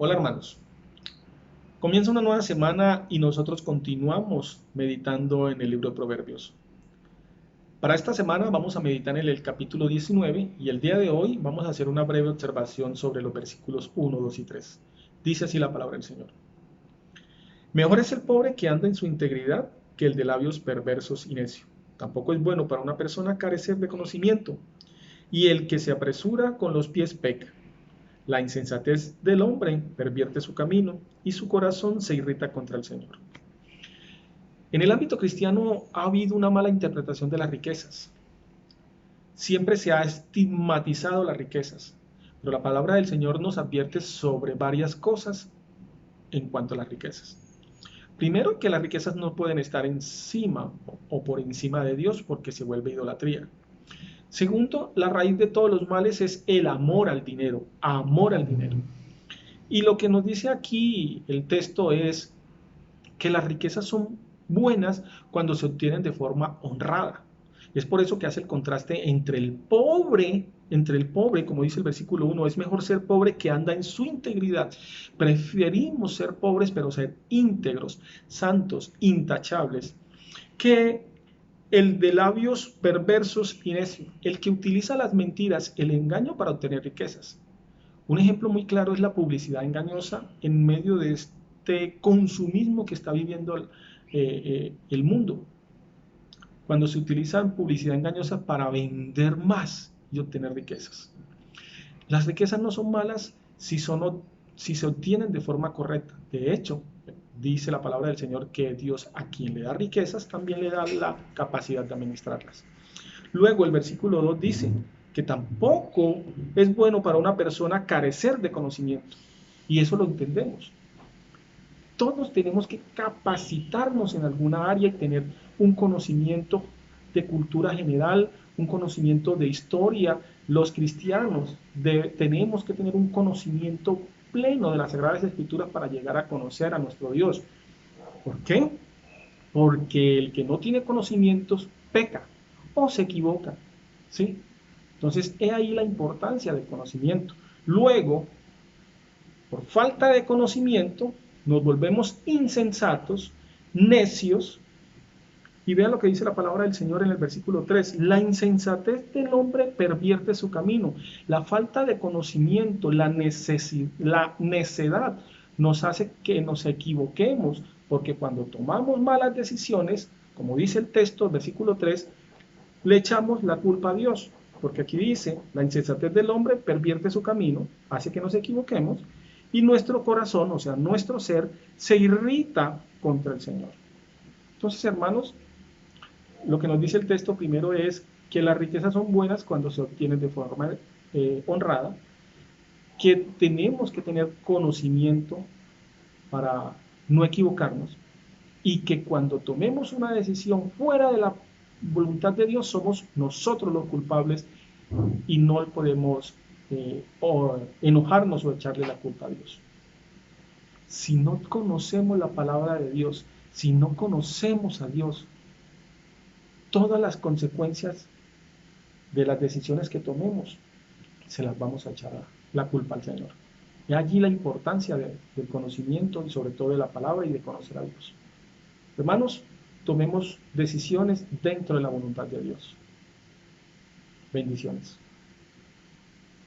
Hola hermanos, comienza una nueva semana y nosotros continuamos meditando en el libro de Proverbios. Para esta semana vamos a meditar en el capítulo 19 y el día de hoy vamos a hacer una breve observación sobre los versículos 1, 2 y 3. Dice así la palabra del Señor. Mejor es el pobre que anda en su integridad que el de labios perversos y necio. Tampoco es bueno para una persona carecer de conocimiento, y el que se apresura con los pies peca. La insensatez del hombre pervierte su camino y su corazón se irrita contra el Señor. En el ámbito cristiano ha habido una mala interpretación de las riquezas. Siempre se ha estigmatizado las riquezas, pero la palabra del Señor nos advierte sobre varias cosas en cuanto a las riquezas. Primero, que las riquezas no pueden estar encima o por encima de Dios porque se vuelve idolatría. Segundo, la raíz de todos los males es el amor al dinero, amor al dinero. Y lo que nos dice aquí el texto es que las riquezas son buenas cuando se obtienen de forma honrada. Es por eso que hace el contraste entre el pobre, como dice el versículo 1, es mejor ser pobre que anda en su integridad. Preferimos ser pobres, pero ser íntegros, santos, intachables, que el de labios perversos y necios, el que utiliza las mentiras, el engaño para obtener riquezas. Un ejemplo muy claro es la publicidad engañosa en medio de este consumismo que está viviendo el mundo. Cuando se utiliza publicidad engañosa para vender más y obtener riquezas. Las riquezas no son malas si se obtienen de forma correcta. De hecho, dice la palabra del Señor que Dios a quien le da riquezas también le da la capacidad de administrarlas. Luego el versículo 2 dice que tampoco es bueno para una persona carecer de conocimiento. Y eso lo entendemos. Todos tenemos que capacitarnos en alguna área y tener un conocimiento de cultura general, un conocimiento de historia. Los cristianos tenemos que tener un conocimiento pleno de las Sagradas Escrituras para llegar a conocer a nuestro Dios. ¿Por qué? Porque el que no tiene conocimientos peca o se equivoca, ¿sí? Entonces, he ahí la importancia del conocimiento. Luego, por falta de conocimiento, nos volvemos insensatos, necios, y vean lo que dice la palabra del Señor en el versículo 3. La insensatez del hombre pervierte su camino. La falta de conocimiento, la necedad nos hace que nos equivoquemos, porque cuando tomamos malas decisiones, como dice el texto, el versículo 3, le echamos la culpa a Dios. Porque aquí dice, la insensatez del hombre pervierte su camino, hace que nos equivoquemos, y nuestro corazón, o sea, nuestro ser, se irrita contra el Señor. Entonces, hermanos, lo que nos dice el texto primero es que las riquezas son buenas cuando se obtienen de forma honrada, que tenemos que tener conocimiento para no equivocarnos y que cuando tomemos una decisión fuera de la voluntad de Dios somos nosotros los culpables y no podemos enojarnos o echarle la culpa a Dios. Si no conocemos la palabra de Dios, si no conocemos a Dios, todas las consecuencias de las decisiones que tomemos se las vamos a echar la culpa al Señor. Y allí la importancia del conocimiento y sobre todo de la palabra y de conocer a Dios. Hermanos, tomemos decisiones dentro de la voluntad de Dios. Bendiciones.